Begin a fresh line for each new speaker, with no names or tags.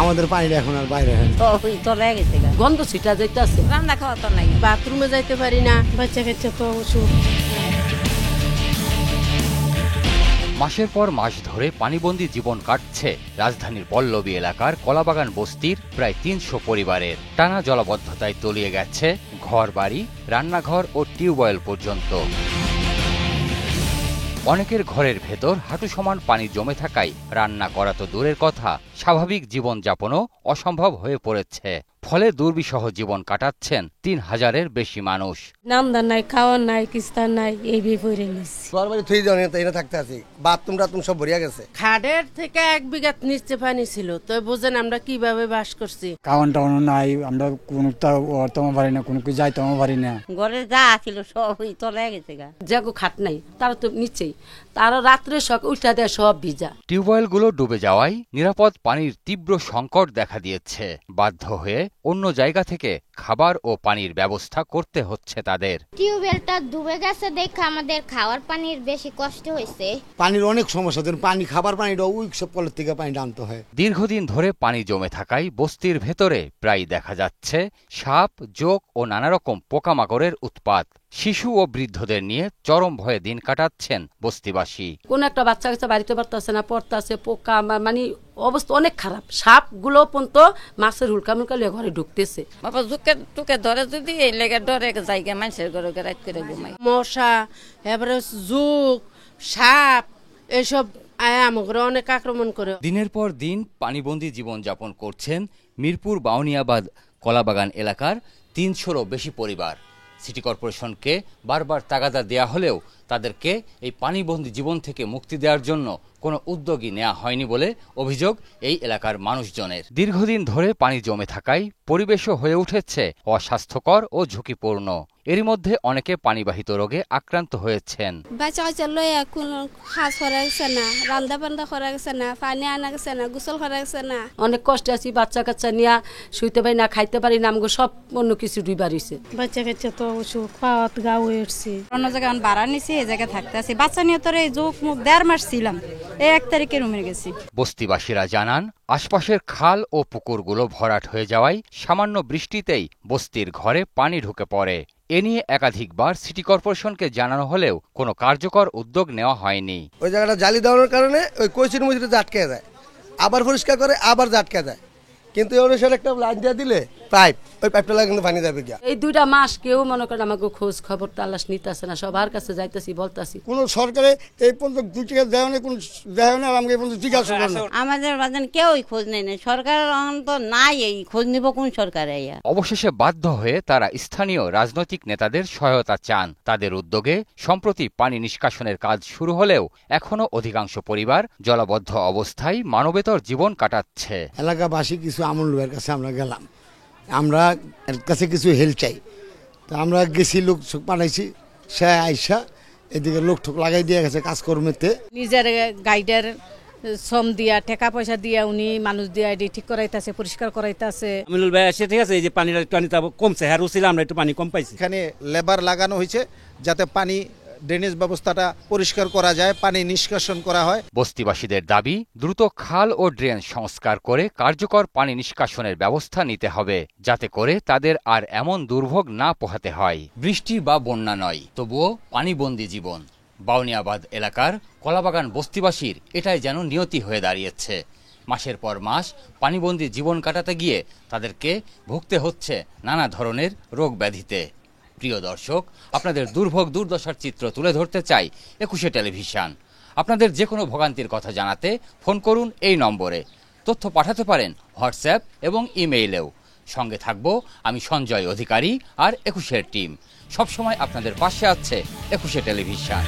আমাদের পানিটা এখন আর বাইরে হয় না।
চলে গেছে গন্ধ ছিটা যাইতেছে, রান্না খাওয়া তো নাই, বাথরুমে যাইতে পারি না, বাচ্চা কাচ্চা তো অসুখ।
মাসের পর মাস ধরে পানিবন্দী জীবন কাটছে রাজধানীর পল্লবী এলাকার কলাবাগান বস্তির প্রায় ৩০০ পরিবারের। টানা জলাবদ্ধতায় তলিয়ে গেছে ঘরবাড়ি, রান্নাঘর ও টিউবওয়েল পর্যন্ত। অনেকের ঘরের ভেতর হাঁটু সমান পানি জমে থাকায় রান্না করা তো দূরের কথা, স্বাভাবিক জীবনযাপনও অসম্ভব হয়ে পড়েছে। ফলে দুর্বিষহ জীবন কাটাচ্ছেন ৩,০০০-এর বেশি মানুষ।
নামদার নাই, খাওয়ার নাই, কিস্তার নাই, এই বিপরে নিচ্ছি।
ঘরবাড়ি থুই জানি তো এটা থাকতে আছি, বাথরুম টাথরুম সব ভরিয়া গেছে।
খাডের থেকে ১ বিঘা নিচে পানি ছিল, তো বুঝেন আমরা কিভাবে বাস করছি।
খাওয়ান টাওয়ানো নাই, আমরা কোনো অর্থমও পারি না, কোনো কিছু যাইতেও পারি না।
ঘরে যা ছিল সবই চলে গেছে গা। যাগো খাট নাই, তারা তো নিচেই, তারা রাত্রে সব উঠা দেয় সব ভিজা।
টিউবওয়েলগুলো ডুবে যাওয়ায় নিরাপদ পানির তীব্র সংকট দেখা দিয়েছে। বাধ্য হয়ে অন্য জায়গা থেকে খাবার ও পানির ব্যবস্থা করতে হচ্ছে তাদের।
টিউবওয়েলটা ডুবে গেছে দেখে আমাদের খাওয়ার পানির বেশি কষ্ট হয়েছে।
পানির অনেক সমস্যা, পানি খাবার পানিটা ওই সব কলের থেকে পানিটা আনতে হয়।
দীর্ঘদিন ধরে পানি জমে থাকায় বস্তির ভেতরে প্রায় দেখা যাচ্ছে সাপ, জোঁক ও নানা রকম পোকামাকড়ের উৎপাত। শিশু ও বৃদ্ধদের নিয়ে চরম ভয়ে দিন কাটাচ্ছেন বস্তিবাসী।
কোন একটা বাচ্চা কাচ্চা বাড়িতে পারতেছে না, পড়তেছে, পোকা, মানে অবস্থা অনেক খারাপ। সাপ গুলো পর্যন্ত মাছের হুলকা মুলকা লিয়ে ঘরে ঢুকতেছে।
বাবা টুকে ধরে যদি এই লেগে ডরে জায়গা মানুষের ঘরে রাত করে ঘুমাই।
মশা, এবারে জোঁক, সাপ এসব আমাকে অনেক আক্রমণ করে।
দিনের পর দিন পানিবন্দী জীবনযাপন করছেন মিরপুর বাউনিয়াবাদ কলাবাগান এলাকার ৩০০-রও বেশি পরিবার। সিটি কর্পোরেশনকে বারবার তাগাদা দেয়া হলেও তাদেরকে এই পানিবন্দী জীবন থেকে মুক্তি দেওয়ার জন্য কোনো উদ্যোগই নেওয়া হয়নি বলে অভিযোগ এই এলাকার মানুষজনের। দীর্ঘদিন ধরে পানি জমে থাকায় পরিবেশও হয়ে উঠেছে অস্বাস্থ্যকর ও ঝুঁকিপূর্ণ। এরই মধ্যে অনেকে পানিবাহিত রোগে আক্রান্ত হয়েছেন।
বাচ্চা কাচ্চা লইয়া কোনো কাজ করা গেছে না, রান্না বান্না করা গেছে না, পানি আনা গেছে না, গোসল করা গেছে না।
অনেক কষ্টে আছি, বাচ্চা কাচ্চা নিয়ে শুইতে পারি না, খাইতে পারি না, আমগো সব অন্য কিছু ডুবা রইছে। বাচ্চা কাচ্চা তো অসুখ, পাওয়াত গা উঠছে।
অন্য জায়গায় ভাড়া নিছি, এই জায়গায় থাকতে আছি। বাচ্চা নিয়ে তোর এই জোক মুখ ১.৫ মাস ছিলাম, এই ১ তারিখে রুমে গেছি।
বস্তিবাসীরা জানান, আশপাশের খাল ও পুকুরগুলো ভরাট হয়ে যাওয়ায় সামান্য বৃষ্টিতেই বস্তির ঘরে পানি ঢুকে পড়ে। এ নিয়ে একাধিকবার সিটি কর্পোরেশনকে জানানো হলেও কোনো কার্যকর উদ্যোগ নেওয়া হয়নি।
ওই জায়গাটা জালি দেওয়ার কারণে ওই কৈচির মধ্যে আটকে যায়, আবার পরিষ্কার করে আবার আটকে যায়। কিন্তু এই অনুসারে একটা লাইন দিয়ে দিলে পাইপ, ওই পাইপটা লাগে কিন্তু পানি যাবে গিয়া।
এই 2টা মাস কেউ মনে করেন আমাকে খোঁজ খবর তালাশ নিতেছে না, সবার কাছে যাইতেছি, বলতাছি।
কোন সরকারে এই পর্যন্ত 2 টাকা দেয় না, কোন দেয় না, আমাকে এই পর্যন্ত জিজ্ঞাসা করে না।
আমাদের বাজান কেউই খোঁজ নেই না, সরকার তো নাই, এই খোঁজ নিব কোন সরকারে।
অবশেষে বাধ্য হয়ে তারা স্থানীয় রাজনৈতিক নেতাদের সহায়তা চান। তাদের উদ্যোগে সম্প্রতি পানি নিষ্কাশনের কাজ শুরু হলেও এখনো অধিকাংশ পরিবার জলাবদ্ধ অবস্থায় মানবেতর জীবন কাটাচ্ছে।
এলাকাবাসী কিছু আমল লোকের কাছে আমরা গেলাম, আমরা এর কাছে কিছু হেল্প চাই। তো আমরা গেছি, লোক পাঠাইছি, সে আইসা এদিকে লোক ঠোক লাগাই দিয়ে গেছে কাজকর্মেতে।
নিজের গাইডের শ্রম দিয়া, টাকা পয়সা দিয়া উনি মানুষ দিয়া এটি ঠিক করাইতেছে, পরিষ্কার করাইতেছে।
আমিনুল ভাই আসে, ঠিক আছে, এই যে পানিটা একটু কমছে, হ্যাঁ ছিল, আমরা একটু পানি কম পাইছি।
এখানে লেবার লাগানো হয়েছে যাতে পানি ড্রেনেজ ব্যবস্থাটা পরিষ্কার করা যায়, পানি নিষ্কাশন করা হয়।
বস্তিবাসীদের দাবি, দ্রুত খাল ও ড্রেন সংস্কার করে কার্যকর পানি নিষ্কাশনের ব্যবস্থা নিতে হবে, যাতে করে তাদের আর এমন দুর্ভোগ না পোহাতে হয়। বৃষ্টি বা বন্যা নয়, তবুও পানিবন্দী জীবন। বাউনিয়াবাদ এলাকার কলাবাগান বস্তিবাসীর এটাই যেন নিয়তি হয়ে দাঁড়িয়েছে। মাসের পর মাস পানিবন্দী জীবন কাটাতে গিয়ে তাদেরকে ভুগতে হচ্ছে নানা ধরনের রোগ ব্যাধিতে। প্রিয় দর্শক, আপনাদের দুর্ভোগ দুর্দশার চিত্র তুলে ধরতে চাই ২১শে টেলিভিশন। আপনাদের যে কোনো ভোগান্তির কথা জানাতে ফোন করুন এই নম্বরে। তথ্য পাঠাতে পারেন হোয়াটসঅ্যাপ এবং ইমেইলেও। সঙ্গে থাকব আমি সঞ্জয় অধিকারী আর ২১এর টিম। সবসময় আপনাদের পাশে আছে ২১শে টেলিভিশন।